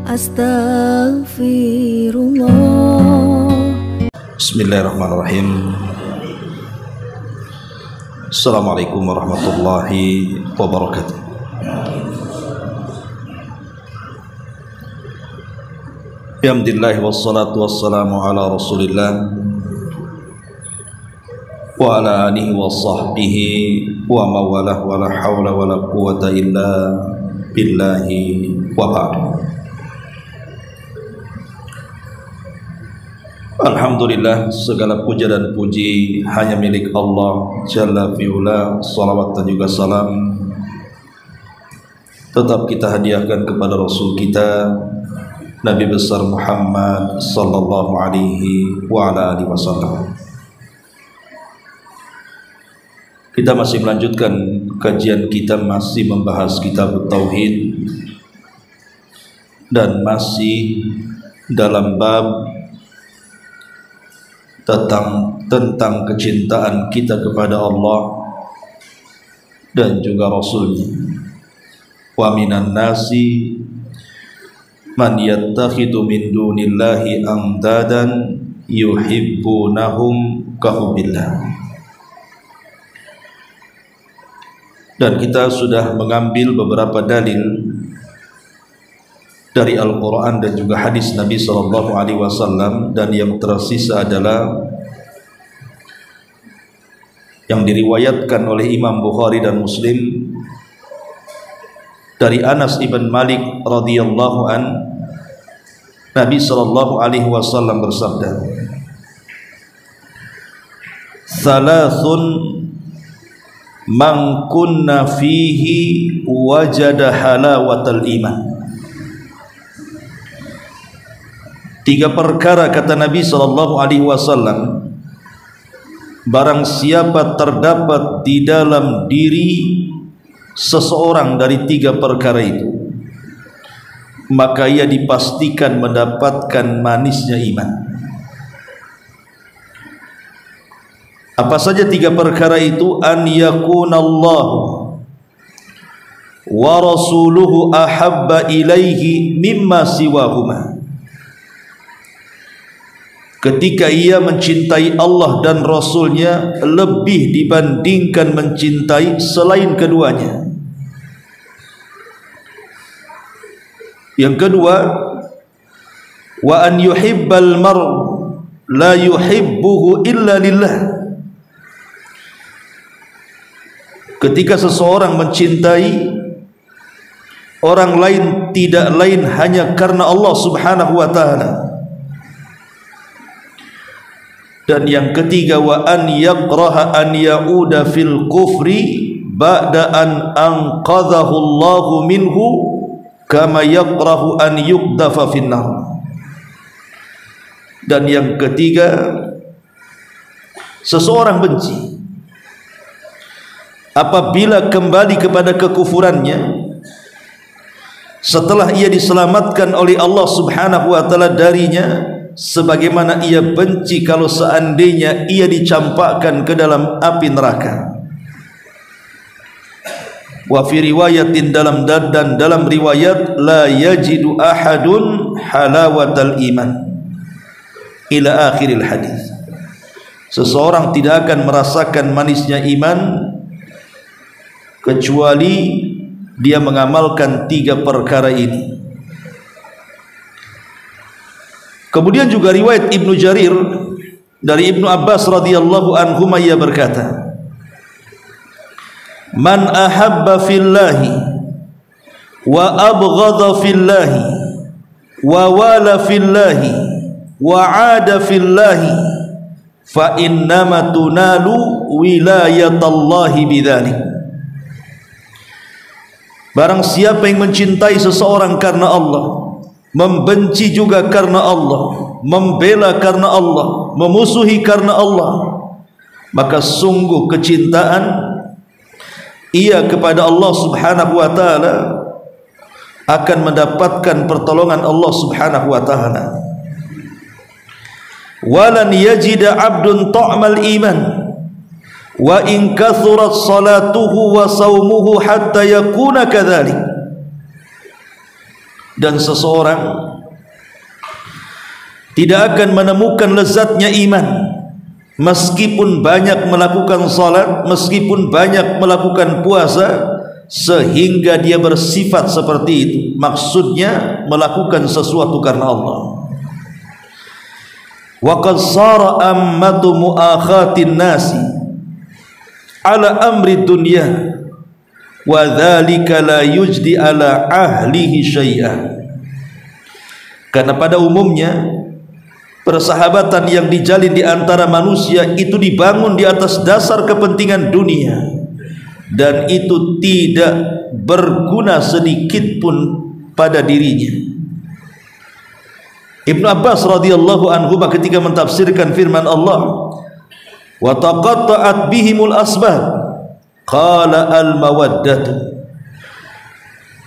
Astaghfirullah. Bismillahirrahmanirrahim. Assalamualaikum warahmatullahi wabarakatuh. Alhamdulillah wassalatu wassalamu ala Rasulillah wa ala alihi wa sahbihi wa mawalah wa la hawla wa la quwata illa billahi wa ba'd. Alhamdulillah, segala puja dan puji hanya milik Allah Jalla fi'ula. Salawat dan juga salam tetap kita hadiahkan kepada Rasul kita Nabi besar Muhammad sallallahu alaihi wa ala alihi wasallam. Kita masih melanjutkan kajian kita, masih membahas kitab Tauhid dan masih dalam bab tentang kecintaan kita kepada Allah dan juga Rasulnya. Wa minan nasi man yattakhidhu min dunillahi amdadan yuhibbunahum kahubbillah. Dan kita sudah mengambil beberapa dalil dari Al-Quran dan juga hadis Nabi SAW, dan yang tersisa adalah yang diriwayatkan oleh Imam Bukhari dan Muslim dari Anas ibn Malik radhiyallahu an. Nabi SAW bersabda, "Thalathun man kunna fihi wajada halawatal iman." Tiga perkara, kata Nabi SAW, barang siapa terdapat di dalam diri seseorang dari tiga perkara itu, maka ia dipastikan mendapatkan manisnya iman. Apa saja tiga perkara itu? An yakunallahu wa rasuluhu ahabba ilaihi mimma siwahuma. Ketika ia mencintai Allah dan Rasulnya lebih dibandingkan mencintai selain keduanya. Yang kedua, wa an yuhibbal mar'u la yuhibbuhu illa lillah. Ketika seseorang mencintai orang lain, tidak lain hanya karena Allah Subhanahu wa ta'ala. Dan yang ketiga, wa an yakraha an ya'uda fil kufri ba'da an anqadhahu Allahu minhu kama yakrahu an yuqdafa finnar. Dan yang ketiga, seseorang benci apabila kembali kepada kekufurannya setelah ia diselamatkan oleh Allah Subhanahu wa ta'ala darinya, sebagaimana ia benci kalau seandainya ia dicampakkan ke dalam api neraka. Wa fi riwayatin, dalam riwayat, la yajidu ahadun halawatal iman ila akhiril hadis. Seseorang tidak akan merasakan manisnya iman kecuali dia mengamalkan tiga perkara ini. Kemudian juga riwayat Ibnu Jarir dari Ibnu Abbas radhiyallahu anhuma, ia berkata, "Man ahabba fillahi wa abghadha fillahi wa wala fillahi wa 'ada fillahi fa innama tunalu wilayatallahi bidzalik." Barang siapa yang mencintai seseorang karena Allah, membenci juga karena Allah, membela karena Allah, memusuhi karena Allah, maka sungguh kecintaan ia kepada Allah Subhanahu wa ta'ala akan mendapatkan pertolongan Allah Subhanahu wa ta'ala. Walan yajida abdun ta'mal iman wa in kathurat salatuhu wa saumuhu hatta yakuna kadzalik. dan seseorang tidak akan menemukan lezatnya iman meskipun banyak melakukan salat, meskipun banyak melakukan puasa, sehingga dia bersifat seperti itu. Maksudnya melakukan sesuatu karena Allah. Wa qad sara ammatu muakhatin nasi ala amri dunya wa dzalika la yujdi ala ahlihi syai'an. Karena pada umumnya persahabatan yang dijalin di antara manusia itu dibangun di atas dasar kepentingan dunia, dan itu tidak berguna sedikit pun pada dirinya. Ibnu Abbas radhiyallahu anhu ketika mentafsirkan firman Allah, wa taqatta'at bihimul asbab, qala al mawaddatu.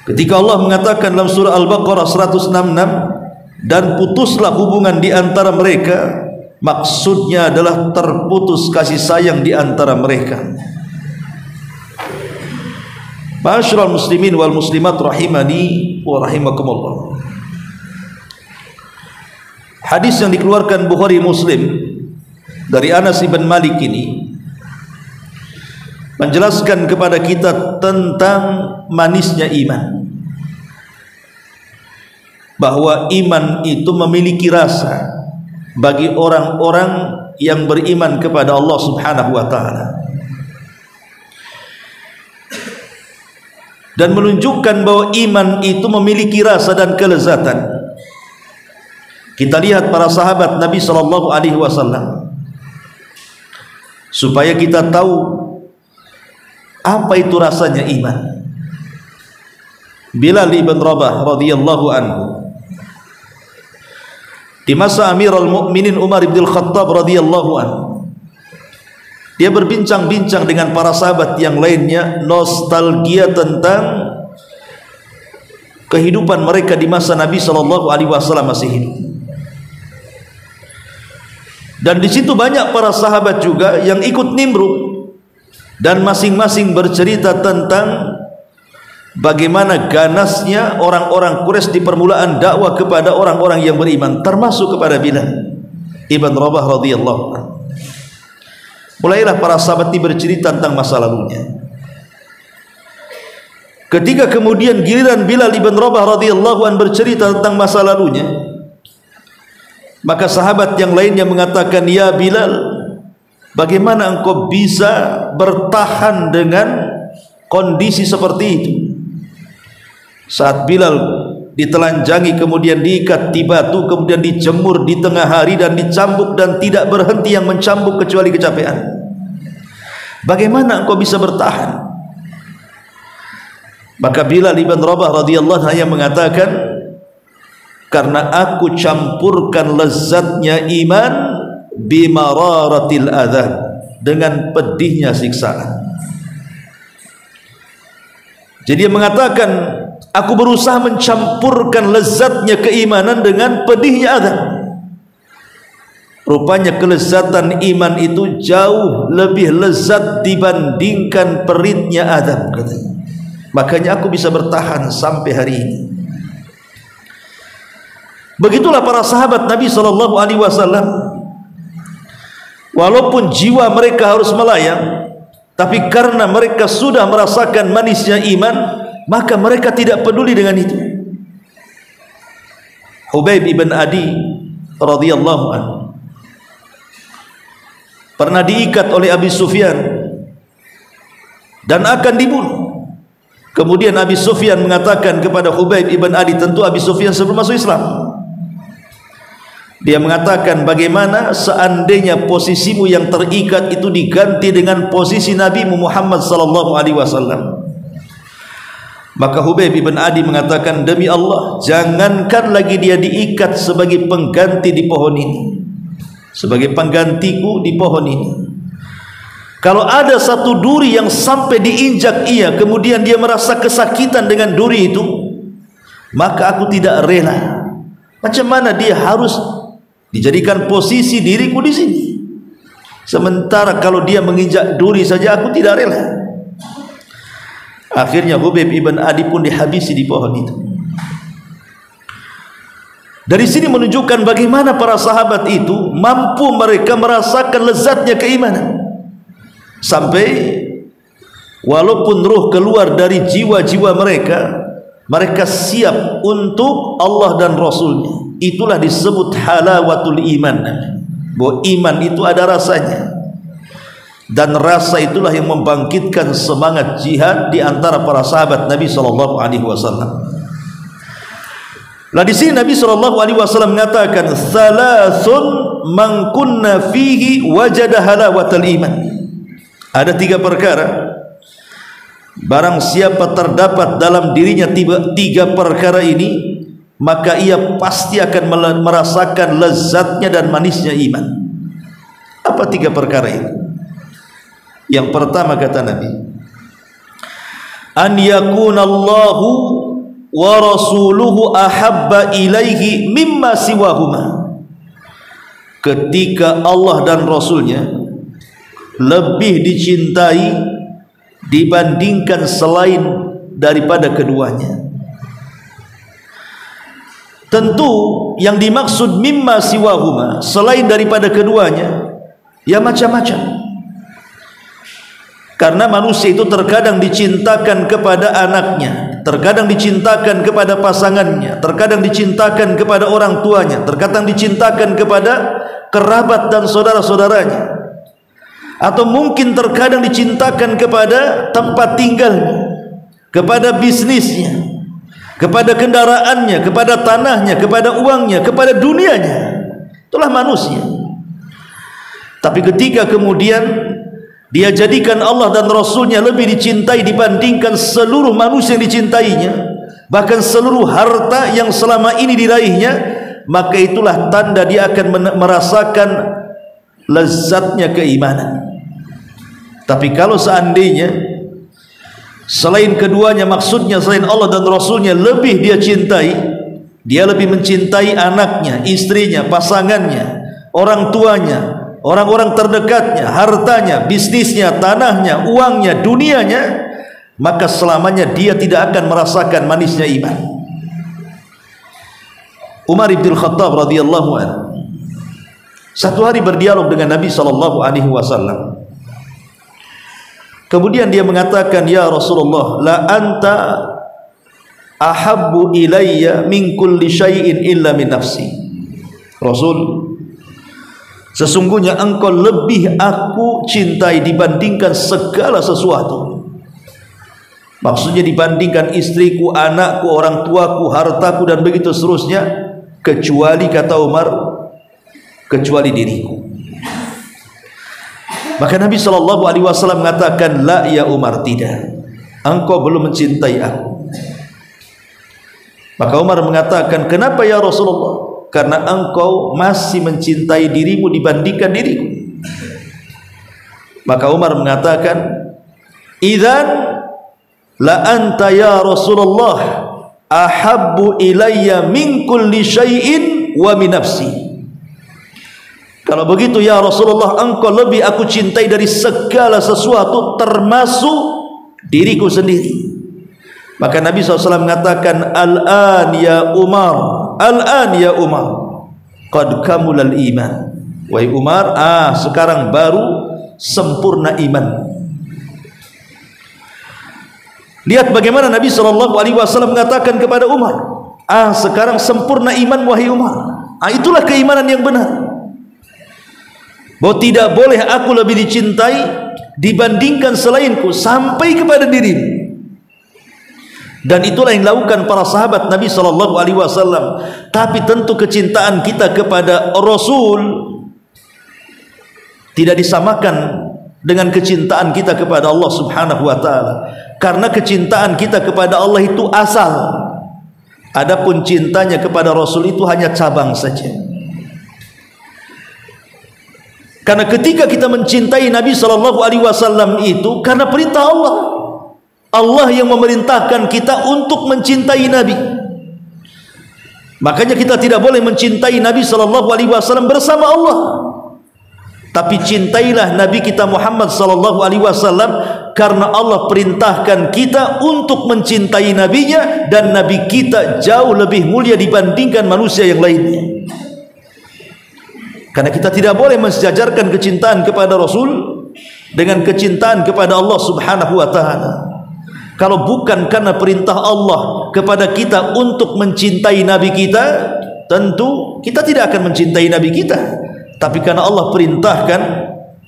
Ketika Allah mengatakan dalam surah Al-Baqarah 166, dan putuslah hubungan di antara mereka, maksudnya adalah terputus kasih sayang di antara mereka. Ma'asyiral muslimin wal muslimat rahimani wa rahimakumullah. Hadis yang dikeluarkan Bukhari Muslim dari Anas ibn Malik ini menjelaskan kepada kita tentang manisnya iman, bahwa iman itu memiliki rasa bagi orang-orang yang beriman kepada Allah Subhanahu wa taala, dan menunjukkan bahwa iman itu memiliki rasa dan kelezatan. Kita lihat para sahabat Nabi sallallahu alaihi wasallam, supaya kita tahu apa itu rasanya iman. Bilal ibn Rabah radhiyallahu anhu, di masa Amirul Mukminin Umar bin Khattab radhiyallahu anhu, dia berbincang-bincang dengan para sahabat yang lainnya, nostalgia tentang kehidupan mereka di masa Nabi sallallahu alaihi wasallam masih hidup. Dan di situ banyak para sahabat juga yang ikut nimbrung, dan masing-masing bercerita tentang bagaimana ganasnya orang-orang Quraisy di permulaan dakwah kepada orang-orang yang beriman, termasuk kepada Bilal ibn Rabah radhiyallahu anhu. Mulailah para sahabat ini bercerita tentang masa lalunya. Ketika kemudian giliran Bilal ibn Rabah radhiyallahu anhu bercerita tentang masa lalunya, maka sahabat yang lainnya mengatakan, "Ya Bilal, bagaimana engkau bisa bertahan dengan kondisi seperti itu?" Saat Bilal ditelanjangi, kemudian diikat di batu, kemudian dijemur di tengah hari dan dicambuk, dan tidak berhenti yang mencambuk kecuali kecapean, bagaimana engkau bisa bertahan? Maka Bilal ibn Rabah radhiyallahu anhu yang mengatakan, karena aku campurkan lezatnya iman bimararatil adzab, dengan pedihnya siksaan. Jadi dia mengatakan, aku berusaha mencampurkan lezatnya keimanan dengan pedihnya azab. Rupanya kelezatan iman itu jauh lebih lezat dibandingkan peritnya azab, katanya. Makanya aku bisa bertahan sampai hari ini. Begitulah para sahabat Nabi sallallahu alaihi wasallam. Walaupun jiwa mereka harus melayang, tapi karena mereka sudah merasakan manisnya iman, maka mereka tidak peduli dengan itu. Hubayb ibn Adi radhiyallahu anhu pernah diikat oleh Abi Sufyan dan akan dibunuh. Kemudian Abi Sufyan mengatakan kepada Hubayb ibn Adi, tentu Abi Sufyan sebelum masuk Islam, dia mengatakan, bagaimana seandainya posisimu yang terikat itu diganti dengan posisi Nabi Muhammad sallallahu alaihi wasallam? Maka Hubayb ibn Adi mengatakan, demi Allah, jangankan lagi dia diikat sebagai pengganti di pohon ini, sebagai penggantiku di pohon ini, kalau ada satu duri yang sampai diinjak ia, kemudian dia merasa kesakitan dengan duri itu, maka aku tidak rela. Macam mana dia harus dijadikan posisi diriku di sini, sementara kalau dia menginjak duri saja aku tidak rela. Akhirnya Hubayb ibn Adi pun dihabisi di pohon itu. Dari sini menunjukkan bagaimana para sahabat itu mampu mereka merasakan lezatnya keimanan, sampai walaupun ruh keluar dari jiwa-jiwa mereka, mereka siap untuk Allah dan Rasulnya. Itulah disebut halawatul iman, bahwa iman itu ada rasanya, dan rasa itulah yang membangkitkan semangat jihad di antara para sahabat Nabi SAW. Lah di sini Nabi SAW mengatakan, "Thalathun man kunna fihi wajada halawatal iman." Ada 3 perkara, barang siapa terdapat dalam dirinya 3 perkara ini, maka ia pasti akan merasakan lezatnya dan manisnya iman. Apa 3 perkara itu? Yang pertama kata Nabi, an yakunallahu wa rasuluhu ahabba ilaihi mimma siwahuma. Ketika Allah dan Rasulnya lebih dicintai dibandingkan selain daripada keduanya. Tentu yang dimaksud mimma siwahuma, selain daripada keduanya, ya macam-macam. Karena manusia itu terkadang dicintakan kepada anaknya, terkadang dicintakan kepada pasangannya, terkadang dicintakan kepada orang tuanya, terkadang dicintakan kepada kerabat dan saudara-saudaranya, atau mungkin terkadang dicintakan kepada tempat tinggalnya, kepada bisnisnya, kepada kendaraannya, kepada tanahnya, kepada uangnya, kepada dunianya. Itulah manusia. Tapi ketika kemudian dia jadikan Allah dan Rasulnya lebih dicintai dibandingkan seluruh manusia yang dicintainya, bahkan seluruh harta yang selama ini diraihnya, maka itulah tanda dia akan merasakan lezatnya keimanan. Tapi kalau seandainya selain keduanya, maksudnya selain Allah dan Rasulnya, lebih dia cintai, dia lebih mencintai anaknya, istrinya, pasangannya, orang tuanya, orang-orang terdekatnya, hartanya, bisnisnya, tanahnya, uangnya, dunianya, maka selamanya dia tidak akan merasakan manisnya iman. Umar bin Khattab radhiyallahu anhu satu hari berdialog dengan Nabi SAW. Kemudian dia mengatakan, "Ya Rasulullah, la anta ahabbu ilayya min kulli syai'in illa min nafsi." Rasul, sesungguhnya engkau lebih aku cintai dibandingkan segala sesuatu. Maksudnya dibandingkan istriku, anakku, orang tuaku, hartaku, dan begitu seterusnya, kecuali, kata Umar, kecuali diriku. Maka Nabi SAW mengatakan, "La ya Umar, tidak, engkau belum mencintai aku." Maka Umar mengatakan, "Kenapa ya Rasulullah?" "Karena engkau masih mencintai dirimu dibandingkan diriku." Maka Umar mengatakan, "Idzan la anta ya Rasulullah ahabbu ilayya min kulli syai'in wa min nafsi." Kalau begitu ya Rasulullah, engkau lebih aku cintai dari segala sesuatu, termasuk diriku sendiri. Maka Nabi SAW mengatakan, "Al-an ya Umar, al-an ya Umar, qad kamulal iman." Wahai Umar, sekarang baru sempurna iman. Lihat bagaimana Nabi SAW mengatakan kepada Umar, sekarang sempurna iman wahai Umar. Itulah keimanan yang benar, bahwa tidak boleh aku lebih dicintai dibandingkan selainku sampai kepada dirimu. Dan itulah yang dilakukan para sahabat Nabi SAW. Tapi tentu kecintaan kita kepada Rasul tidak disamakan dengan kecintaan kita kepada Allah Subhanahu wa ta'ala. Karena kecintaan kita kepada Allah itu asal, adapun cintanya kepada Rasul itu hanya cabang saja. Karena ketika kita mencintai Nabi SAW itu karena perintah Allah. Allah yang memerintahkan kita untuk mencintai Nabi. Makanya kita tidak boleh mencintai Nabi SAW bersama Allah. Tapi cintailah Nabi kita Muhammad SAW karena Allah perintahkan kita untuk mencintai nabinya, dan nabi kita jauh lebih mulia dibandingkan manusia yang lainnya. Karena kita tidak boleh mensejajarkan kecintaan kepada Rasul dengan kecintaan kepada Allah Subhanahu wa taala. Kalau bukan karena perintah Allah kepada kita untuk mencintai nabi kita, tentu kita tidak akan mencintai nabi kita. Tapi karena Allah perintahkan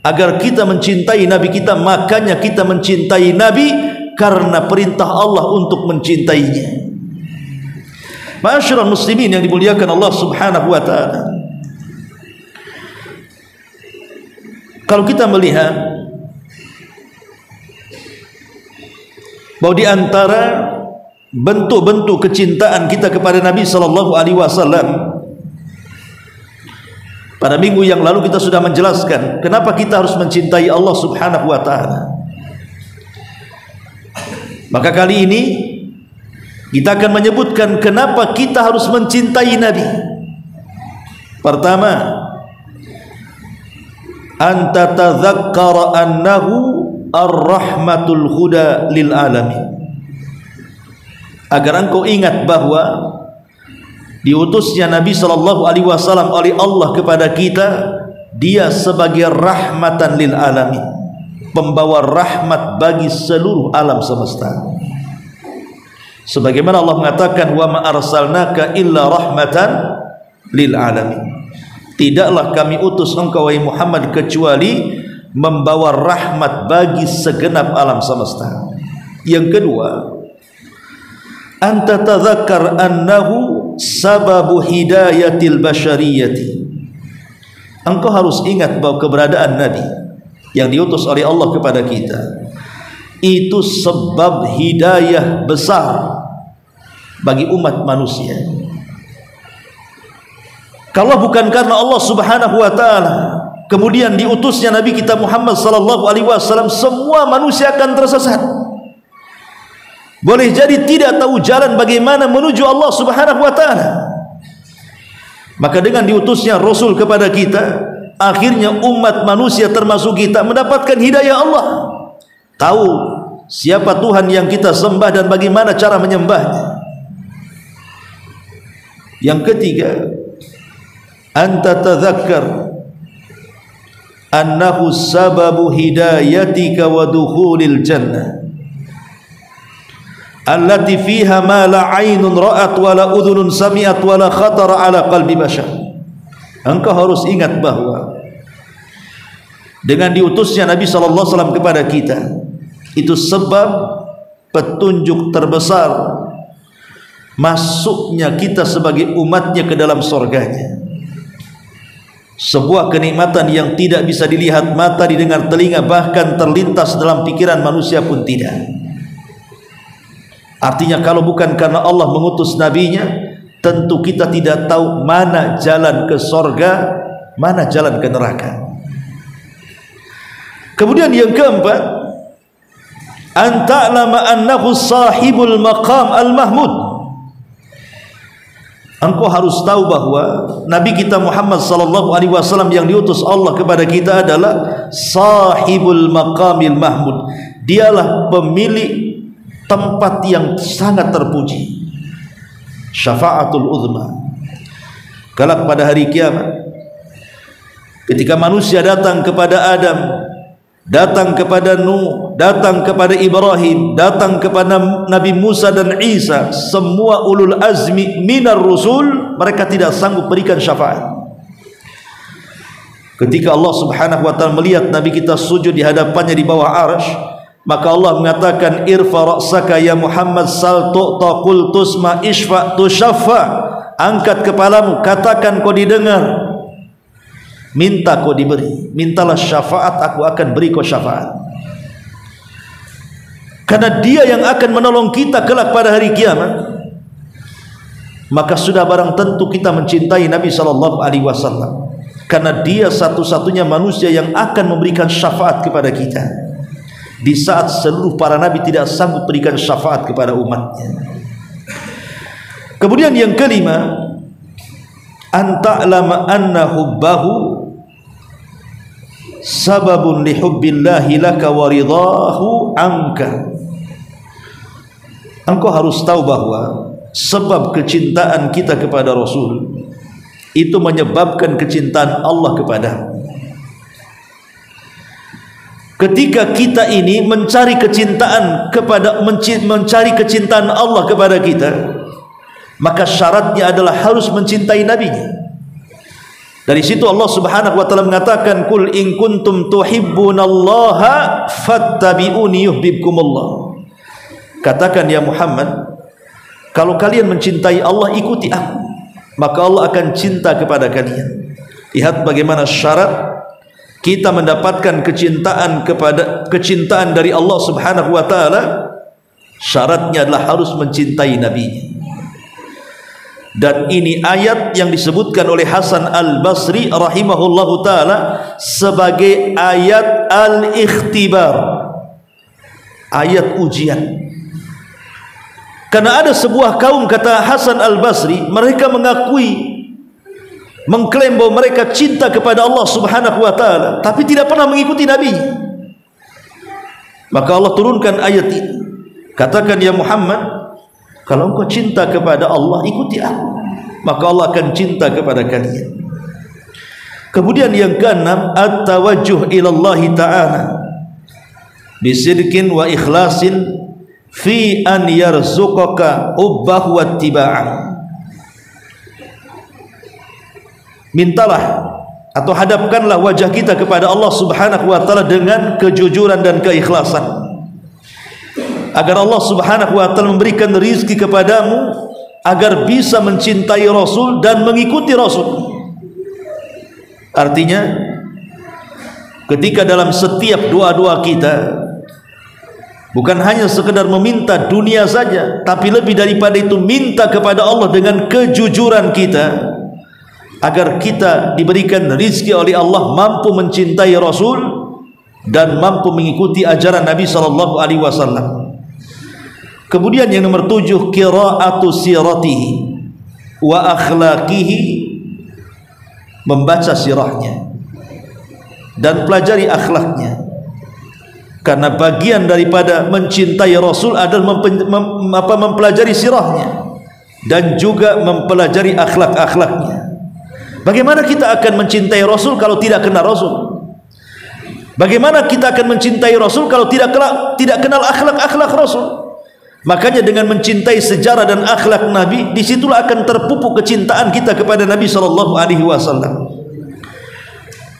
agar kita mencintai nabi kita, makanya kita mencintai nabi karena perintah Allah untuk mencintainya. Ma'asyiral muslimin yang dimuliakan Allah Subhanahu wa taala, kalau kita melihat bahwa di antara bentuk-bentuk kecintaan kita kepada Nabi sallallahu alaihi wasallam, pada minggu yang lalu kita sudah menjelaskan kenapa kita harus mencintai Allah Subhanahu wa taala. Maka kali ini kita akan menyebutkan kenapa kita harus mencintai Nabi. Pertama, anta tadzakkara annahu ar-rahmatul huda lil alamin. Agar engkau ingat bahwa diutusnya Nabi sallallahu alaihi wasallam oleh Allah kepada kita, dia sebagai rahmatan lil alamin, pembawa rahmat bagi seluruh alam semesta. Sebagaimana Allah mengatakan, wa ma arsalnaka illa rahmatan lil alamin. Tidaklah kami utus engkau wahai Muhammad kecuali membawa rahmat bagi segenap alam semesta. Yang kedua, anta tadzakkar annahu sababu hidayatil basyariyati. Engkau harus ingat bahwa keberadaan Nabi yang diutus oleh Allah kepada kita itu sebab hidayah besar bagi umat manusia. Kalau bukan karena Allah Subhanahu wa taala kemudian diutusnya Nabi kita Muhammad sallallahu alaihi wasallam, semua manusia akan tersesat. Boleh jadi tidak tahu jalan bagaimana menuju Allah Subhanahu wa taala. Maka dengan diutusnya Rasul kepada kita, akhirnya umat manusia termasuk kita mendapatkan hidayah Allah. Tahu siapa Tuhan yang kita sembah dan bagaimana cara menyembahnya. Yang ketiga, anta tadzakkar annahu sababu hidayatika wa dukhulil jannah allati fiha ma la 'ainun ra'at wa la udhunun sami'at wa la khatara 'ala qalbi bashar. Engkau harus ingat bahwa dengan diutusnya Nabi sallallahu alaihi wasallam kepada kita, itu sebab petunjuk terbesar masuknya kita sebagai umatnya ke dalam surganya. Sebuah kenikmatan yang tidak bisa dilihat mata, didengar telinga, bahkan terlintas dalam pikiran manusia pun tidak. Artinya kalau bukan karena Allah mengutus nabinya, tentu kita tidak tahu mana jalan ke surga, mana jalan ke neraka. Kemudian yang keempat, anta'lama annahu sahibul maqam al-mahmud. Engkau harus tahu bahwa Nabi kita Muhammad sallallahu alaihi wasallam yang diutus Allah kepada kita adalah sahibul maqamil mahmud. Dialah pemilik tempat yang sangat terpuji, syafaatul uzma. Kelak pada hari kiamat, ketika manusia datang kepada Adam, datang kepada Nuh, datang kepada Ibrahim, datang kepada Nabi Musa dan Isa, semua ulul azmi minar rusul, mereka tidak sanggup berikan syafaat. Ketika Allah Subhanahu wa taala melihat Nabi kita sujud di hadapannya di bawah arsy, maka Allah mengatakan, irfa ra'saka ya Muhammad sal tu'ta qul tusma isfa tushaffa. Angkat kepalamu, katakan kau didengar, minta kau diberi, mintalah syafaat, aku akan beri kau syafaat. Karena dia yang akan menolong kita kelak pada hari kiamat, maka sudah barang tentu kita mencintai Nabi sallallahu alaihi wasallam, karena dia satu-satunya manusia yang akan memberikan syafaat kepada kita di saat seluruh para nabi tidak sanggup berikan syafaat kepada umatnya. Kemudian yang kelima, anta'lama anna hubbahu sababun li hubbillahi laka wa ridahu anka. Engkau harus tahu bahwa sebab kecintaan kita kepada Rasul itu menyebabkan kecintaan Allah kepadamu. Ketika kita ini mencari kecintaan mencari kecintaan Allah kepada kita, maka syaratnya adalah harus mencintai Nabi-Nya. Dari situ Allah Subhanahu wa taala mengatakan, "Qul in kuntum tuhibbunallaha fattabi'uni yuhibbukumullah." Katakan ya Muhammad, kalau kalian mencintai Allah, ikuti aku, maka Allah akan cinta kepada kalian. Lihat bagaimana syarat kita mendapatkan kecintaan dari Allah Subhanahu wa taala. Syaratnya adalah harus mencintai Nabi. Dan ini ayat yang disebutkan oleh Hasan Al-Basri rahimahullahu taala sebagai ayat al-ikhtibar, ayat ujian. Karena ada sebuah kaum, kata Hasan Al-Basri, mereka mengklaim bahwa mereka cinta kepada Allah Subhanahu wa taala, tapi tidak pernah mengikuti Nabi. Maka Allah turunkan ayat ini. Katakan ya Muhammad, kalau engkau cinta kepada Allah, ikuti aku, maka Allah akan cinta kepada kalian. Kemudian yang keenam, at-tawajjuh ila Allah ta'ala bisidqin wa ikhlasin fi an yarzuqaka hubbahu wattiba'ah. Mintalah atau hadapkanlah wajah kita kepada Allah Subhanahu wa taala dengan kejujuran dan keikhlasan, agar Allah Subhanahu wa taala memberikan rizki kepadamu agar bisa mencintai Rasul dan mengikuti Rasul. Artinya, ketika dalam setiap doa-doa kita bukan hanya sekedar meminta dunia saja, tapi lebih daripada itu minta kepada Allah dengan kejujuran kita, agar kita diberikan rizki oleh Allah, mampu mencintai Rasul dan mampu mengikuti ajaran Nabi sallallahu alaihi wasallam. Kemudian yang nomor 7, qiraatu siratihi wa akhlaqihi, membaca sirahnya dan pelajari akhlaknya. Karena bagian daripada mencintai Rasul adalah mempelajari sirahnya dan juga mempelajari akhlak-akhlaknya. Bagaimana kita akan mencintai Rasul kalau tidak kenal Rasul? Bagaimana kita akan mencintai Rasul kalau tidak kenal akhlak-akhlak Rasul? Makanya dengan mencintai sejarah dan akhlak Nabi, disitulah akan terpupuk kecintaan kita kepada Nabi sallallahu alaihi wasallam.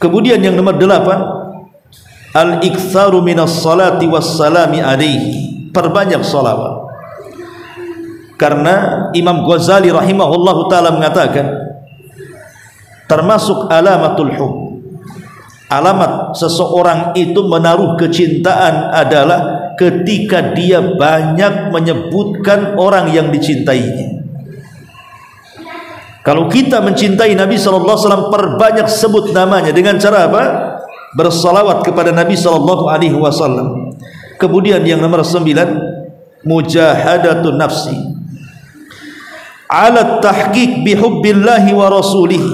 Kemudian yang nomor 8, al-iktsaru minas salati wassalami alaihi, perbanyak salawat. Karena Imam Ghazali rahimahullahu taala mengatakan, termasuk alamatul hub, alamat seseorang itu menaruh kecintaan adalah ketika dia banyak menyebutkan orang yang dicintainya. Kalau kita mencintai Nabi sallallahu alaihi wasallam, perbanyak sebut namanya. Dengan cara apa? Bersalawat kepada Nabi sallallahu alaihi wasallam. Kemudian yang nomor 9, mujahadatun nafsi ala tahqiq bihubbillahi wa rasulihi,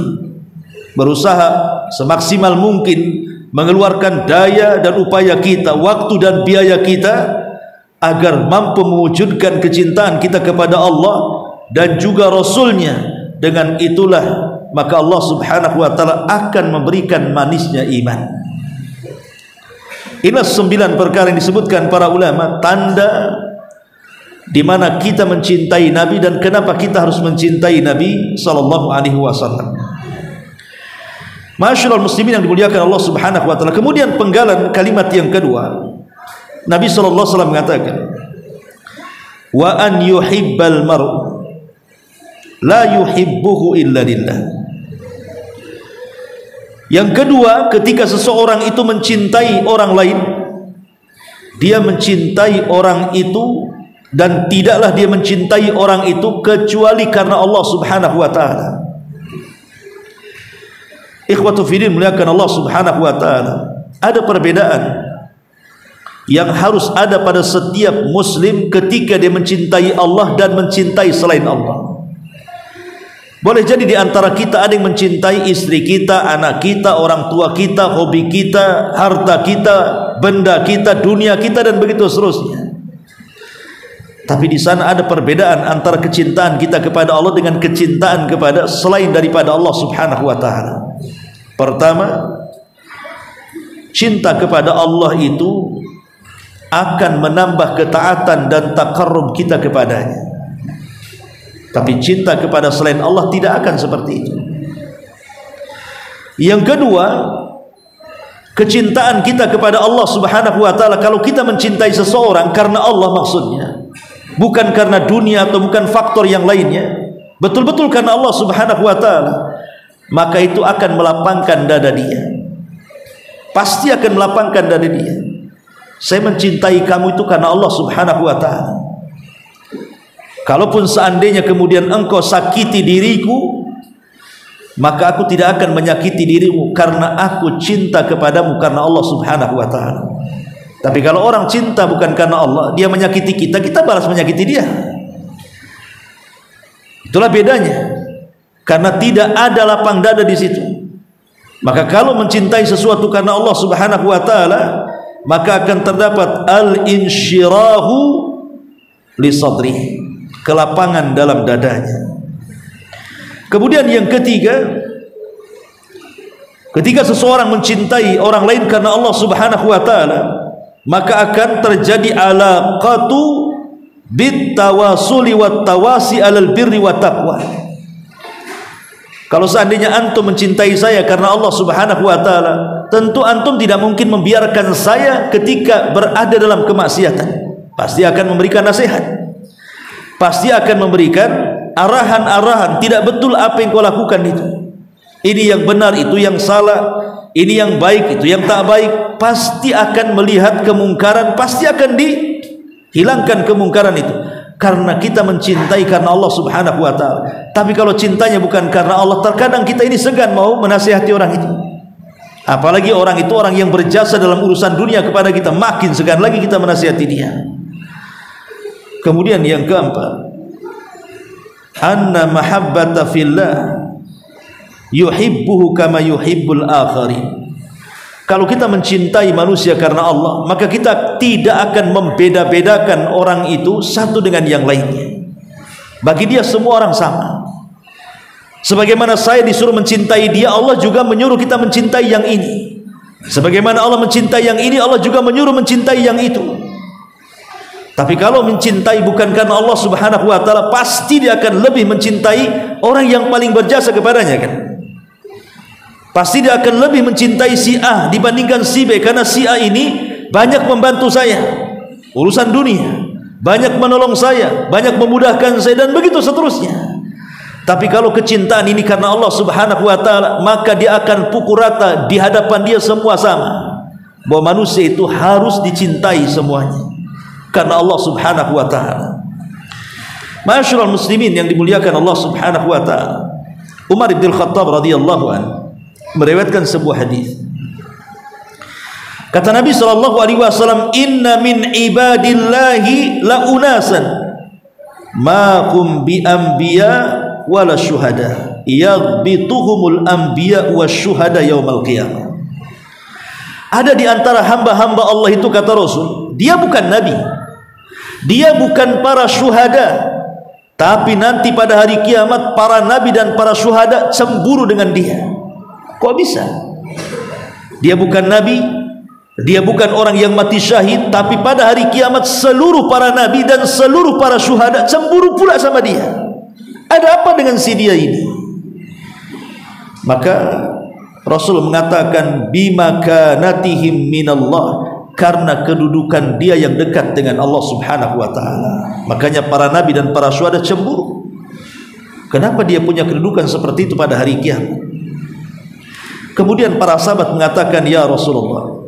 berusaha semaksimal mungkin mengeluarkan daya dan upaya kita, waktu dan biaya kita, agar mampu mewujudkan kecintaan kita kepada Allah dan juga Rasulnya. Dengan itulah maka Allah Subhanahu wa taala akan memberikan manisnya iman. Inilah 9 perkara yang disebutkan para ulama, tanda di mana kita mencintai Nabi dan kenapa kita harus mencintai Nabi sallallahu alaihi wasallam. Masyaallah muslimin yang dimuliakan Allah Subhanahu wa taala. Kemudian penggalan kalimat yang kedua, Nabi sallallahu alaihi wasallam mengatakan, wa an yuhibbal mar'u la yuhibbuhu illa lillah. Yang kedua, ketika seseorang itu mencintai orang lain, dia mencintai orang itu dan tidaklah dia mencintai orang itu kecuali karena Allah Subhanahu wa taala. Ikhwatu fiddin muliakan Allah Subhanahu wa taala. Ada perbedaan yang harus ada pada setiap muslim ketika dia mencintai Allah dan mencintai selain Allah. Boleh jadi di antara kita ada yang mencintai istri kita, anak kita, orang tua kita, hobi kita, harta kita, benda kita, dunia kita, dan begitu seterusnya. Tapi di sana ada perbedaan antara kecintaan kita kepada Allah dengan kecintaan kepada selain daripada Allah Subhanahu wa taala. Pertama, cinta kepada Allah itu akan menambah ketaatan dan takarrub kita kepadanya. Tapi cinta kepada selain Allah tidak akan seperti itu. Yang kedua, kecintaan kita kepada Allah Subhanahu wa taala, kalau kita mencintai seseorang karena Allah maksudnya, bukan karena dunia atau bukan faktor yang lainnya, betul-betul karena Allah Subhanahu wa taala, maka itu akan melapangkan dada dia. Pasti akan melapangkan dada dia. Saya mencintai kamu itu karena Allah Subhanahu wa taala. Kalaupun seandainya kemudian engkau sakiti diriku, maka aku tidak akan menyakiti dirimu, karena aku cinta kepadamu karena Allah Subhanahu wa taala. Tapi kalau orang cinta bukan karena Allah, dia menyakiti kita, kita balas menyakiti dia. Itulah bedanya. Karena tidak ada lapang dada di situ. Maka kalau mencintai sesuatu karena Allah Subhanahu wa taala, maka akan terdapat al-insyirahu li sadrihi, kelapangan dalam dadanya. Kemudian yang ketiga, ketika seseorang mencintai orang lain karena Allah Subhanahu wa taala, maka akan terjadi alaqatu bit tawasuli wat tawasi alal birri wat taqwa. Kalau seandainya antum mencintai saya karena Allah Subhanahu wa taala, tentu antum tidak mungkin membiarkan saya ketika berada dalam kemaksiatan. Pasti akan memberikan nasihat, pasti akan memberikan arahan-arahan, tidak betul apa yang kau lakukan itu, ini yang benar, itu yang salah, ini yang baik, itu yang tak baik. Pasti akan melihat kemungkaran, pasti akan dihilangkan kemungkaran itu, karena kita mencintai karena Allah Subhanahu wa taala. Tapi kalau cintanya bukan karena Allah, terkadang kita ini segan mau menasihati orang itu. Apalagi orang itu orang yang berjasa dalam urusan dunia kepada kita, makin segan lagi kita menasihati dia. Kemudian yang keempat, anna mahabbata fillah yuhibbuhu kama yuhibbul akharin. Kalau kita mencintai manusia karena Allah, maka kita tidak akan membeda-bedakan orang itu satu dengan yang lainnya. Bagi dia semua orang sama. Sebagaimana saya disuruh mencintai dia, Allah juga menyuruh kita mencintai yang ini. Sebagaimana Allah mencintai yang ini, Allah juga menyuruh mencintai yang itu. Tapi kalau mencintai bukan karena Allah Subhanahu wa taala, pasti dia akan lebih mencintai orang yang paling berjasa kepadanya, kan? Pasti dia akan lebih mencintai si A dibandingkan si B, karena si A ini banyak membantu saya urusan dunia, banyak menolong saya, banyak memudahkan saya, dan begitu seterusnya. Tapi kalau kecintaan ini karena Allah Subhanahu wa taala, maka dia akan pukul rata di hadapan dia semua sama, bahwa manusia itu harus dicintai semuanya karena Allah Subhanahu wa taala. Ma'asyiral muslimin yang dimuliakan Allah Subhanahu wa taala, Umar bin Khattab radhiyallahu anhu meriwayatkan sebuah hadis. Kata Nabi sallallahu alaihi wasallam, "Inna min ibadillahi la unasan ma hum bi anbiya wala syuhada yaghbituhumul anbiya wasyuhada yaumal qiyamah." Ada di antara hamba-hamba Allah itu, kata Rasul, dia bukan nabi, dia bukan para syuhada, tapi nanti pada hari kiamat para nabi dan para syuhada cemburu dengan dia. Kok bisa? Dia bukan nabi, dia bukan orang yang mati syahid, tapi pada hari kiamat seluruh para nabi dan seluruh para syuhada cemburu pula sama dia. Ada apa dengan si dia ini? Maka Rasul mengatakan, bima kanatihim minallah, karena kedudukan dia yang dekat dengan Allah Subhanahu wa taala. Makanya para nabi dan para syuhada cemburu. Kenapa dia punya kedudukan seperti itu pada hari kiamat? Kemudian para sahabat mengatakan, ya Rasulullah,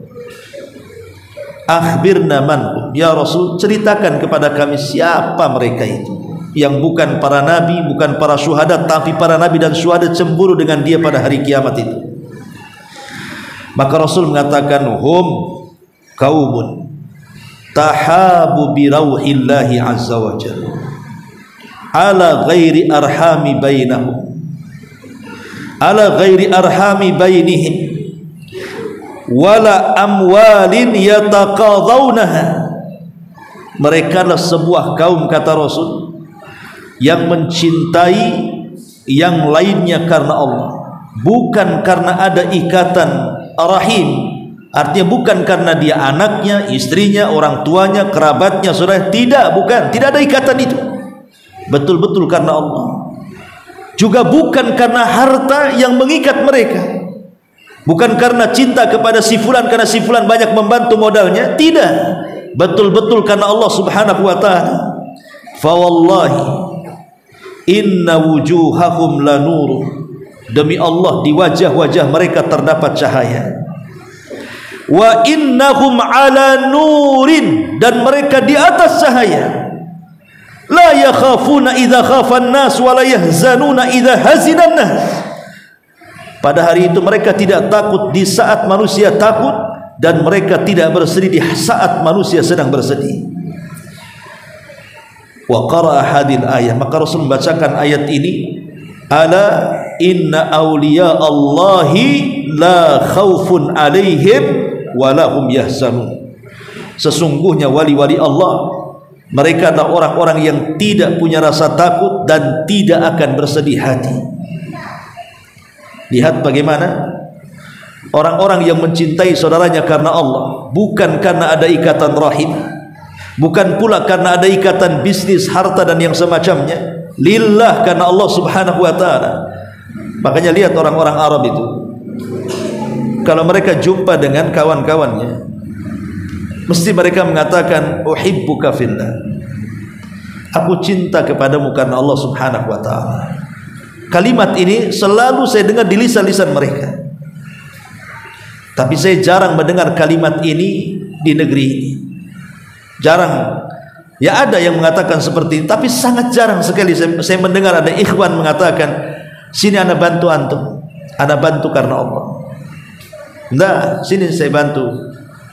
akhbirna man, ya Rasul, ceritakan kepada kami siapa mereka itu yang bukan para nabi, bukan para syuhada, tapi para nabi dan syuhada cemburu dengan dia pada hari kiamat itu. Maka Rasul mengatakan, hum qaumun tahabu bi rauhillahi azza wa jalla ala ghairi arhami bainahum ala ghairi arhami bainihim wala amwalin yataqadawnaha. Mereka adalah sebuah kaum, kata Rasul, yang mencintai yang lainnya karena Allah, bukan karena ada ikatan rahim. Artinya bukan karena dia anaknya, istrinya, orang tuanya, kerabatnya, saudara. Tidak, bukan. Tidak ada ikatan itu. Betul-betul karena Allah. Juga bukan karena harta yang mengikat mereka. Bukan karena cinta kepada si fulan, karena si fulan banyak membantu modalnya. Tidak. Betul-betul karena Allah Subhanahu wa ta'ala. Fa wallahi inna wujuhahum lanur. Demi Allah, di wajah-wajah mereka terdapat cahaya. Wa innahum ala nurin, dan mereka di atas cahaya. La yakhafuna idza khafan nas wa la yahzanuna idza hazinan nas. Pada hari itu mereka tidak takut di saat manusia takut, dan mereka tidak bersedih di saat manusia sedang bersedih. Wa qara'a hadil ayah, maka Rasul membacakan ayat ini, ala inna awliya Allahi la khawfun alaihim walahum yahzanun. Sesungguhnya wali-wali Allah, mereka adalah orang-orang yang tidak punya rasa takut dan tidak akan bersedih hati. Lihat bagaimana orang-orang yang mencintai saudaranya karena Allah, bukan karena ada ikatan rahim, bukan pula karena ada ikatan bisnis, harta dan yang semacamnya. Lillah, karena Allah Subhanahu wa ta'ala. Makanya lihat orang-orang Arab itu, kalau mereka jumpa dengan kawan-kawannya, mesti mereka mengatakan uhibbuka fillah, aku cinta kepadamu karena Allah Subhanahu wa ta'ala. Kalimat ini selalu saya dengar di lisan-lisan mereka, tapi saya jarang mendengar kalimat ini di negeri ini. Jarang. Ya ada yang mengatakan seperti ini, tapi sangat jarang sekali saya mendengar ada ikhwan mengatakan, sini ana bantu antum, ana bantu karena Allah. Nah, sini saya bantu,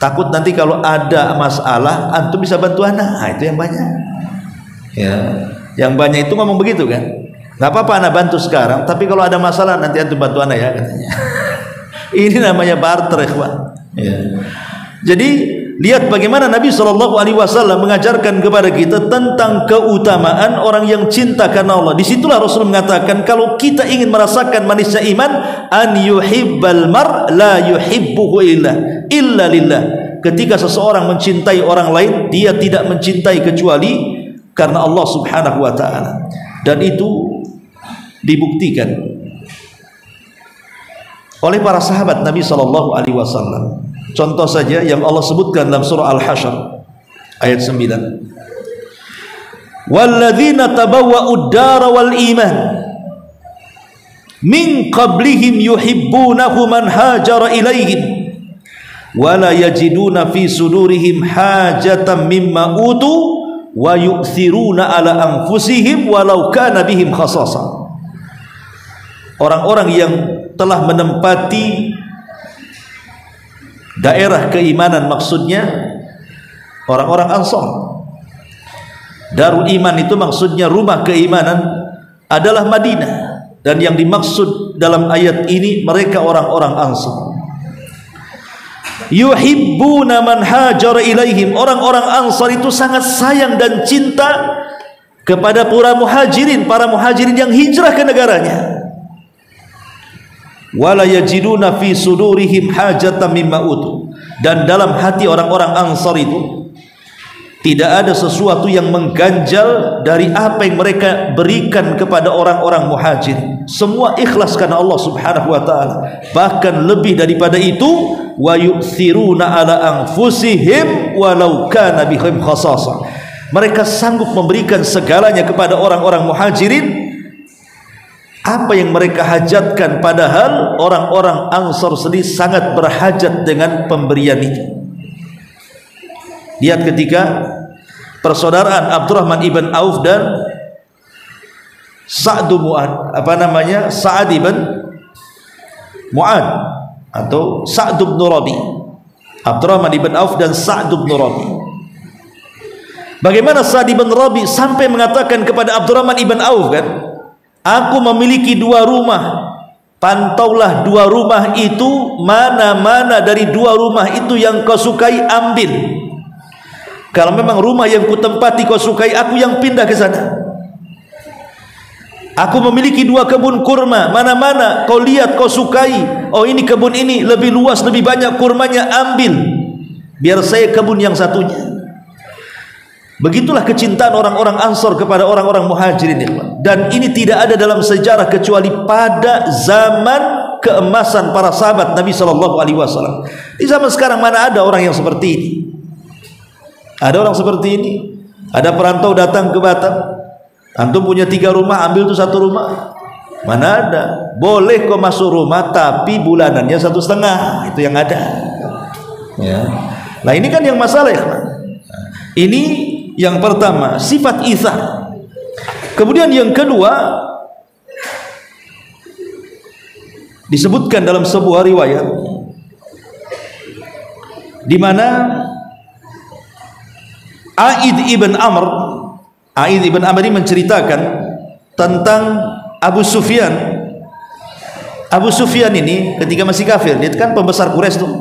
takut nanti kalau ada masalah antum bisa bantu anak. Nah, itu yang banyak. Ya, yang banyak itu ngomong begitu kan? Gak apa-apa anak bantu sekarang, tapi kalau ada masalah nanti antum bantu anak ya, katanya. Ini namanya barter, ikhwan. Ya. Jadi lihat bagaimana Nabi SAW mengajarkan kepada kita tentang keutamaan orang yang cinta karena Allah. Disitulah Rasul mengatakan, kalau kita ingin merasakan manisnya iman, an yuhibbal mar la yuhibbuhu illa lillah. Ketika seseorang mencintai orang lain, dia tidak mencintai kecuali karena Allah Subhanahu wa ta'ala. Dan itu dibuktikan oleh para sahabat Nabi SAW. Contoh saja yang Allah sebutkan dalam surah Al-Hasyr ayat 9. Walladzina tabawwa'ud dara wal iman min qablihim yuhibbunahu man hajara ilaihim wa la yajiduna fi sudurihim hajatan mimma utu wa yu'thiruna ala anfusihim walau kana bihim khasasa. Orang-orang yang telah menempati daerah keimanan, maksudnya orang-orang Ansar. Darul Iman itu maksudnya rumah keimanan adalah Madinah, dan yang dimaksud dalam ayat ini mereka orang-orang Ansar. Yuhibbuna man hajara ilaihim, orang-orang Ansar itu sangat sayang dan cinta kepada para muhajirin yang hijrah ke negaranya. Wala yajiduna fi sudurihim hajatan mimma utu, dan dalam hati orang-orang Ansar itu tidak ada sesuatu yang mengganjal dari apa yang mereka berikan kepada orang-orang muhajir. Semua ikhlas karena Allah Subhanahu wa ta'ala. Bahkan lebih daripada itu, wa yu'thiruna ala anfusihim walau kana bihim khasasa. Mereka sanggup memberikan segalanya kepada orang-orang muhajirin, apa yang mereka hajatkan, padahal orang-orang Ansar sendiri sangat berhajat dengan pemberian itu. Lihat ketika persaudaraan Abdurrahman ibn Auf dan Sa'd ibn Mu'ad atau Sa'd ibn Rabi. Abdurrahman ibn Auf dan Sa'd ibn Rabi. Bagaimana Sa'd ibn Rabi sampai mengatakan kepada Abdurrahman ibn Auf, kan, aku memiliki 2 rumah pantaulah dua rumah itu, mana-mana dari dua rumah itu yang kau sukai ambil. Kalau memang rumah yang kutempati kau sukai, aku yang pindah ke sana. Aku memiliki dua kebun kurma, mana-mana kau lihat kau sukai, oh ini kebun ini lebih luas, lebih banyak kurmanya, ambil, biar saya kebun yang satunya. Begitulah kecintaan orang-orang Ansor kepada orang-orang Muhajirin. Dan ini tidak ada dalam sejarah kecuali pada zaman keemasan para sahabat Nabi SAW. Di zaman sekarang mana ada orang yang seperti ini? Ada orang seperti ini? Ada perantau datang ke Batam, antum punya 3 rumah, ambil tuh 1 rumah. Mana ada? Boleh kau masuk rumah, tapi bulanannya 1,5. Itu yang ada. Ya. Nah ini kan yang masalah ya. Ini yang pertama, sifat itsar. Kemudian yang kedua, disebutkan dalam sebuah riwayat di mana Aid ibn Amr ini menceritakan tentang Abu Sufyan. Abu Sufyan ini ketika masih kafir, dia kan pembesar Quraisy tuh.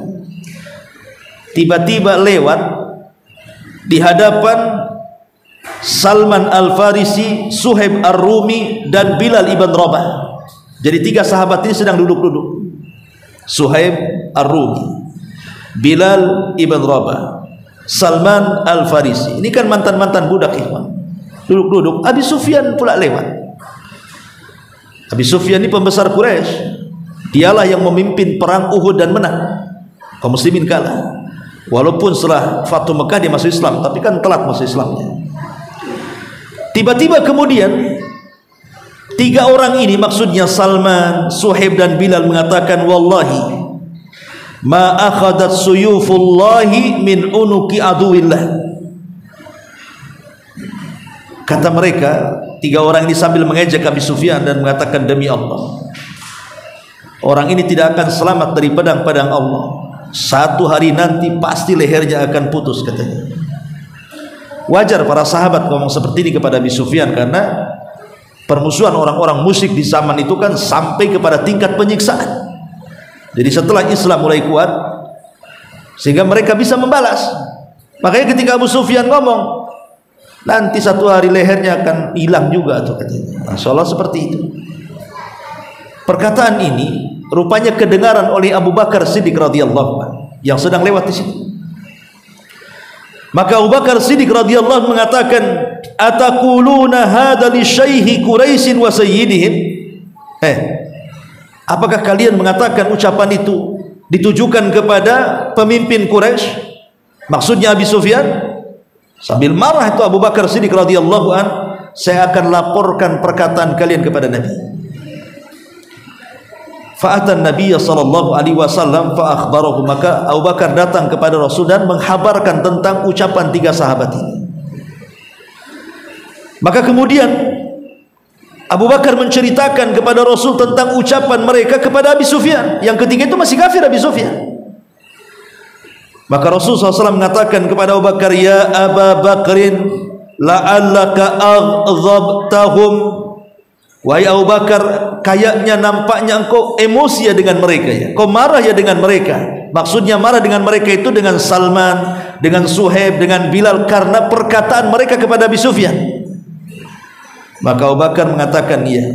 Tiba-tiba lewat di hadapan Salman Al-Farisi, Suhaib Ar-Rumi, dan Bilal ibn Rabah. Jadi 3 sahabat ini sedang duduk-duduk. Suhaib Ar-Rumi, Bilal ibn Rabah, Salman Al-Farisi. Ini kan mantan-mantan budak, ikhwan. Duduk-duduk, Abi Sufyan pula lewat. Abi Sufyan ini pembesar Quraisy. Dialah yang memimpin perang Uhud dan menang. Kaum muslimin kalah. Walaupun setelah Fathu Mekah dia masuk Islam, tapi kan telat masuk Islamnya. Tiba-tiba kemudian 3 orang ini, maksudnya Salman, Suhaib dan Bilal, mengatakan, wallahi ma akhadat suyufullahi min unuki aduillah. Kata mereka, 3 orang ini sambil mengejek Abi Sufyan dan mengatakan, demi Allah, orang ini tidak akan selamat dari pedang-pedang Allah. Satu hari nanti pasti lehernya akan putus, katanya. Wajar para sahabat ngomong seperti ini kepada Abi Sufyan, karena permusuhan orang-orang musyrik di zaman itu kan sampai kepada tingkat penyiksaan. Jadi setelah Islam mulai kuat, sehingga mereka bisa membalas. Makanya ketika Abu Sufyan ngomong, nanti satu hari lehernya akan hilang juga tuh, katanya. Masya Allah, seperti itu. Perkataan ini rupanya kedengaran oleh Abu Bakar Siddiq radhiyallahu anhu yang sedang lewat di situ. Maka Abu Bakar Siddiq radhiyallahu anhu mengatakan, ataquluna hadza li syaihi Quraisy wa sayyidihim? Apakah kalian mengatakan ucapan itu ditujukan kepada pemimpin Quraisy? Maksudnya Abi Sufyan. Sambil marah itu Abu Bakar Siddiq radhiyallahu anhu, saya akan laporkan perkataan kalian kepada Nabi. Fa'atan Nabiya sallallahu alaihi wasallam fa akhbarahu, maka Abu Bakar datang kepada Rasul dan menghabarkan tentang ucapan 3 sahabat ini. Maka kemudian Abu Bakar menceritakan kepada Rasul tentang ucapan mereka kepada Abi Sufyan. Yang ketiga itu masih kafir, Abi Sufyan. Maka Rasul SAW mengatakan kepada Abu Bakar, ya Aba Bakrin la'allaka aghdabtahum. Wahai Abu Bakar, kayaknya nampaknya engkau emosi ya dengan mereka ya. Kau marah ya dengan mereka. Maksudnya marah dengan mereka itu dengan Salman, dengan Suhaib, dengan Bilal, karena perkataan mereka kepada Abi Sufyan. Maka Abu Bakar mengatakan, iya,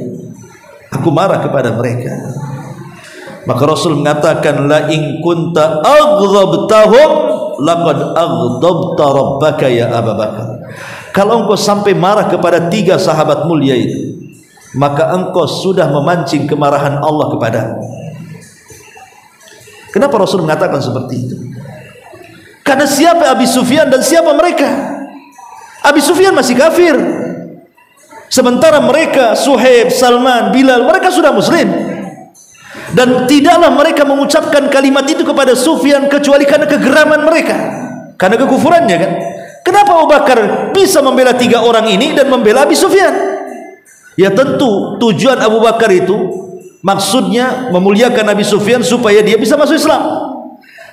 aku marah kepada mereka. Maka Rasul mengatakan, la in kunta aghdabtahum laqad aghdabta rabbaka ya Abu Bakar. Kalau engkau sampai marah kepada 3 sahabat mulia itu, maka engkau sudah memancing kemarahan Allah kepadamu. Kenapa Rasul mengatakan seperti itu? Karena siapa Abi Sufyan dan siapa mereka? Abi Sufyan masih kafir, sementara mereka Suhaib, Salman, Bilal, mereka sudah muslim. Dan tidaklah mereka mengucapkan kalimat itu kepada Sufyan kecuali karena kegeraman mereka, karena kekufurannya kan. Kenapa Abu Bakar bisa membela 3 orang ini dan membela Abi Sufyan? Ya tentu tujuan Abu Bakar itu maksudnya memuliakan Abi Sufyan supaya dia bisa masuk Islam.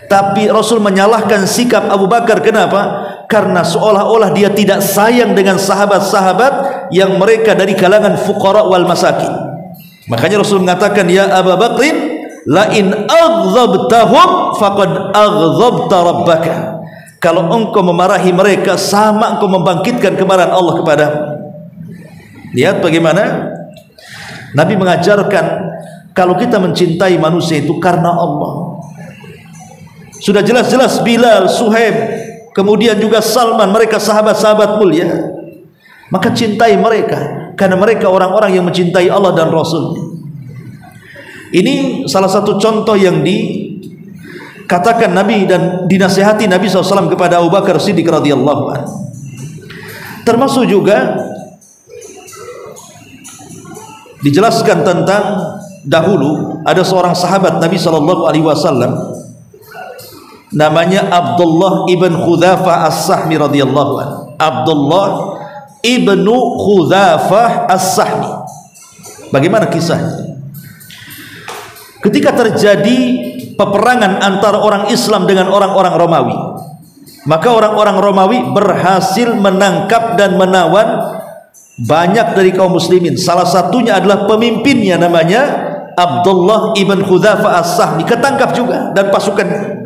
Tapi Rasul menyalahkan sikap Abu Bakar. Kenapa? Karena seolah-olah dia tidak sayang dengan sahabat-sahabat yang mereka dari kalangan fuqara wal masakin. Makanya Rasul mengatakan, ya Abu Bakrin, la in aghdhabtahum faqad aghdhabta rabbaka. Kalau engkau memarahi mereka, sama engkau membangkitkan kemarahan Allah kepadamu. Lihat bagaimana Nabi mengajarkan kalau kita mencintai manusia itu karena Allah. Sudah jelas-jelas Bilal, Suhaib, kemudian juga Salman, mereka sahabat-sahabat mulia. Maka cintai mereka karena mereka orang-orang yang mencintai Allah dan Rasul. Ini salah satu contoh yang dikatakan Nabi dan dinasihati Nabi SAW kepada Abu Bakar Siddiq radhiyallahu anhu. Termasuk juga dijelaskan tentang dahulu ada seorang sahabat Nabi SAW, namanya Abdullah ibn Khudzafah As-Sahmi radhiyallahu anhu. Abdullah ibnu Khudzafah As-Sahmi. Bagaimana kisahnya? Ketika terjadi peperangan antara orang Islam dengan orang-orang Romawi, maka orang-orang Romawi berhasil menangkap dan menawan banyak dari kaum muslimin. Salah satunya adalah pemimpinnya, namanya Abdullah ibn Khudzafah As-Sahmi, ketangkap juga dan pasukannya.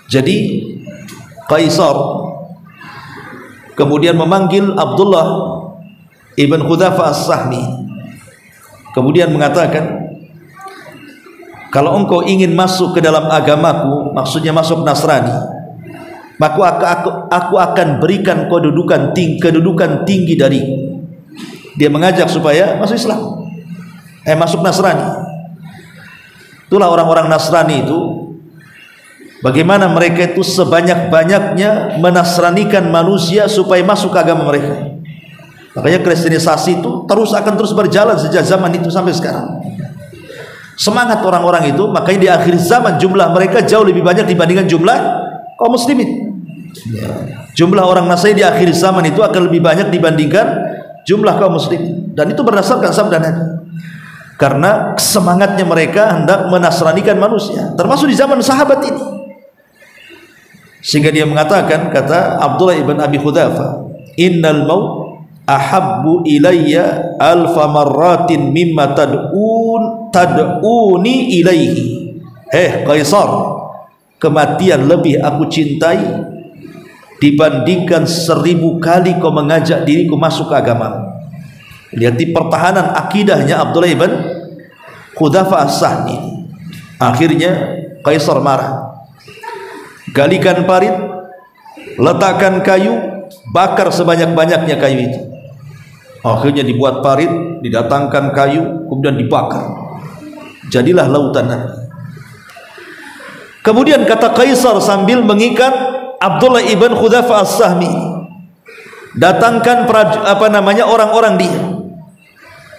Jadi Kaisar kemudian memanggil Abdullah ibn Khudzafah As-Sahmi, kemudian mengatakan, kalau engkau ingin masuk ke dalam agamaku, maksudnya masuk Nasrani, maka aku akan berikan kedudukan tinggi dari. Dia mengajak supaya masuk Islam, masuk Nasrani. Itulah orang-orang Nasrani itu, bagaimana mereka itu sebanyak-banyaknya menasranikan manusia supaya masuk ke agama mereka. Makanya kristenisasi itu akan terus berjalan sejak zaman itu sampai sekarang. Semangat orang-orang itu, makanya di akhir zaman jumlah mereka jauh lebih banyak dibandingkan jumlah kaum muslimin. Jumlah orang Nasrani di akhir zaman itu akan lebih banyak dibandingkan jumlah kaum muslimin, dan itu berdasarkan sabda Nabi. Karena semangatnya mereka hendak menasranikan manusia, termasuk di zaman sahabat ini. Sehingga dia mengatakan, kata Abdullah ibn Abi Khudzafah, innal maut ahabbu ilayya alfa marratin mimma tad'uni ilaihi. Kaisar, kematian lebih aku cintai dibandingkan 1000 kali kau mengajak diriku masuk ke agama. Lihat di pertahanan akidahnya Abdullah ibn Khudzafah As-Sahmi. Akhirnya Kaisar marah, galikan parit, letakkan kayu, bakar sebanyak-banyaknya kayu itu. Akhirnya dibuat parit, didatangkan kayu, kemudian dibakar, jadilah lautan Nabi. Kemudian kata Kaisar sambil mengikat Abdullah ibn Khudzafah As-Sahmi, datangkan orang-orang dia,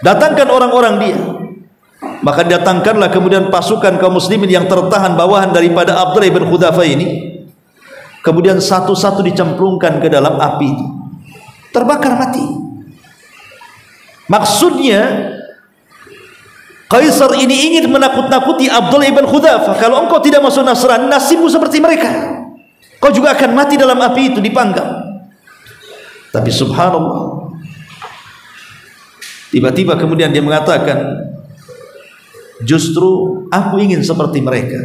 datangkan orang-orang dia. Maka datangkanlah kemudian pasukan kaum muslimin yang tertahan bawahan daripada Abdullah ibn Khudzafah ini, kemudian satu-satu dicemplungkan ke dalam api, terbakar mati. Maksudnya Kaisar ini ingin menakut-nakuti Abdullah ibn Khudzafah, kalau engkau tidak masuk Nasrani, nasibmu seperti mereka, kau juga akan mati dalam api itu, dipanggang. Tapi subhanallah, tiba-tiba kemudian dia mengatakan, justru aku ingin seperti mereka,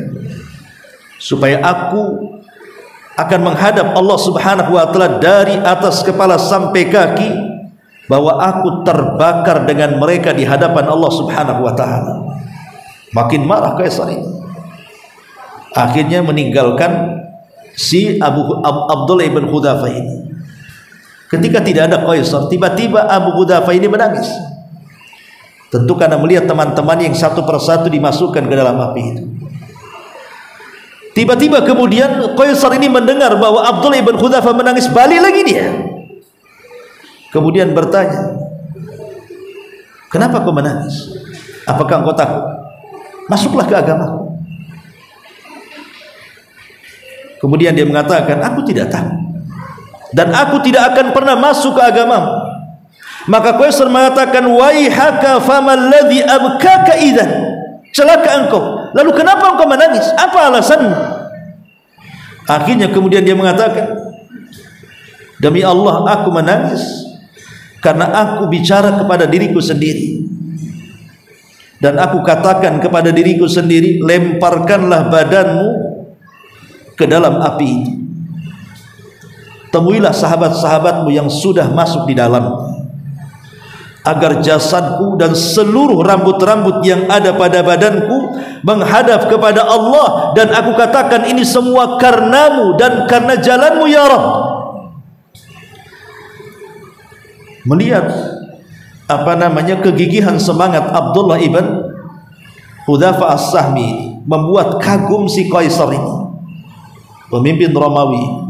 supaya aku akan menghadap Allah subhanahu wa ta'ala dari atas kepala sampai kaki, bahwa aku terbakar dengan mereka di hadapan Allah subhanahu wa ta'ala. Makin marah Kaisar ini, akhirnya meninggalkan si Abdullah ibn Khudzafah ini. Ketika tidak ada Kaisar, tiba-tiba Abu Khudzafah ini menangis, tentu karena melihat teman-teman yang satu persatu dimasukkan ke dalam api itu. Tiba-tiba kemudian Kaisar ini mendengar bahwa Abdullah ibn Khudzafah menangis, balik lagi dia, kemudian bertanya, kenapa kau menangis? Apakah engkau takut? Masuklah ke agamaku. Kemudian dia mengatakan, aku tidak takut, dan aku tidak akan pernah masuk ke agamamu. Maka Kaisar mengatakan, waihaka famal ladzi abkaka idzan, celaka engkau, lalu kenapa engkau menangis? Apa alasanmu? Akhirnya kemudian dia mengatakan, demi Allah aku menangis karena aku bicara kepada diriku sendiri, dan aku katakan kepada diriku sendiri, lemparkanlah badanmu ke dalam api itu. Temuilah sahabat-sahabatmu yang sudah masuk di dalam, agar jasadku dan seluruh rambut-rambut yang ada pada badanku menghadap kepada Allah, dan aku katakan ini semua karenamu dan karena jalanmu ya Rabb. Melihat kegigihan semangat Abdullah ibn Hudzafah As-Sahmi, membuat kagum si Qaisar ini, pemimpin Romawi.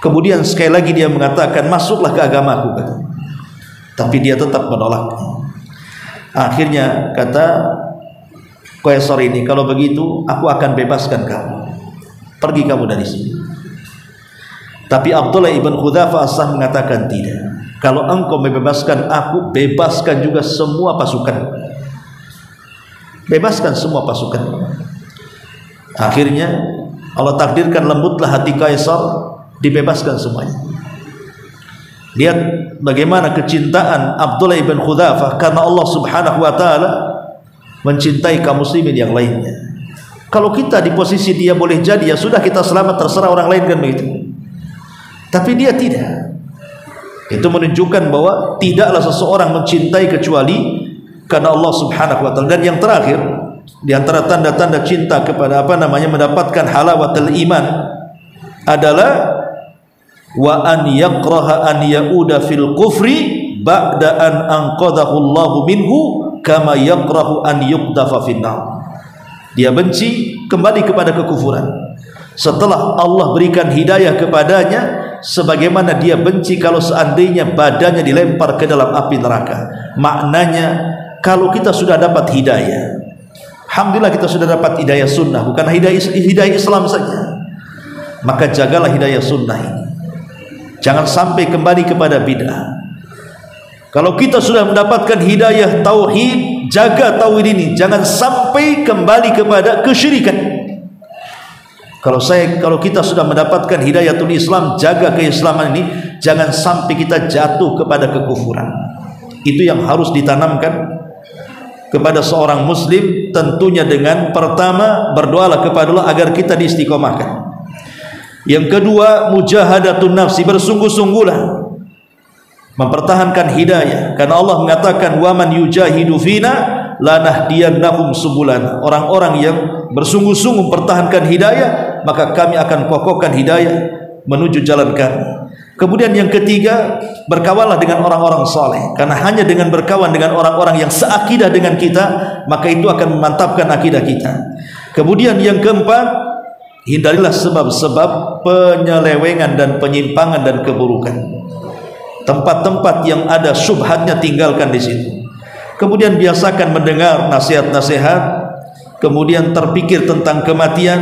Kemudian sekali lagi dia mengatakan, masuklah ke agamaku, tapi dia tetap menolak. Akhirnya kata Qaisar ini, kalau begitu aku akan bebaskan kamu, pergi kamu dari sini. Tapi Abdullah ibn Hudzafah As-Sahmi mengatakan, tidak, kalau engkau membebaskan aku, bebaskan juga semua pasukan, bebaskan semua pasukan. Akhirnya Allah takdirkan lembutlah hati Qaisar, dibebaskan semuanya. Lihat bagaimana kecintaan Abdullah ibn Hudzafah karena Allah subhanahu wa ta'ala mencintai kaum muslimin yang lainnya. Kalau kita di posisi dia, boleh jadi ya sudah, kita selamat, terserah orang lain, kan begitu. Tapi dia tidak. Itu menunjukkan bahwa tidaklah seseorang mencintai kecuali karena Allah subhanahu wa ta'ala. Dan yang terakhir, di antara tanda-tanda cinta kepada mendapatkan halawatul iman adalah wa an yakraha an yauda fil kufri ba'da an anqadhahu Allahu minhu kama yakrahu an yuqdafa finnar. Dia benci kembali kepada kekufuran setelah Allah berikan hidayah kepadanya, sebagaimana dia benci kalau seandainya badannya dilempar ke dalam api neraka. Maknanya, kalau kita sudah dapat hidayah, alhamdulillah kita sudah dapat hidayah sunnah, bukan hidayah Islam saja, maka jagalah hidayah sunnah ini. Jangan sampai kembali kepada bid'ah. Kalau kita sudah mendapatkan hidayah tauhid, jaga tauhid ini, jangan sampai kembali kepada kesyirikan. Kalau kita sudah mendapatkan hidayatul Islam, jaga keislaman ini, jangan sampai kita jatuh kepada kekufuran. Itu yang harus ditanamkan kepada seorang muslim, tentunya dengan pertama berdoalah kepada Allah agar kita diistiqomahkan. Yang kedua, mujahadatun nafsi, bersungguh-sungguhlah mempertahankan hidayah, karena Allah mengatakan wa man yujahidu fina lanahdiyannahum subulana. Orang-orang yang bersungguh-sungguh mempertahankan hidayah, maka kami akan kokohkan hidayah menuju jalan kami. Kemudian yang ketiga, berkawanlah dengan orang-orang saleh, karena hanya dengan berkawan dengan orang-orang yang seakidah dengan kita, maka itu akan memantapkan akidah kita. Kemudian yang keempat, hindarilah sebab-sebab penyelewengan dan penyimpangan dan keburukan. Tempat-tempat yang ada syubhatnya tinggalkan di situ. Kemudian biasakan mendengar nasihat-nasihat, kemudian terpikir tentang kematian,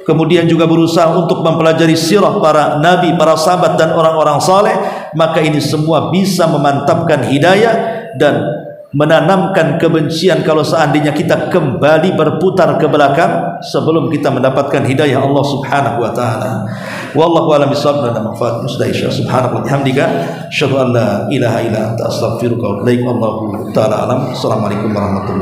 kemudian juga berusaha untuk mempelajari sirah para nabi, para sahabat dan orang-orang saleh. Maka ini semua bisa memantapkan hidayah dan menanamkan kebencian kalau seandainya kita kembali berputar ke belakang sebelum kita mendapatkan hidayah Allah subhanahu wa ta'ala. Wallahu a'lam bishawab. Dan manfaat musdaisya subhanahu wa bihamdika asyhadu an la ilaha illa anta astaghfiruka wa atubu ilaik. Allahu ta'ala alam. Assalamualaikum warahmatullahi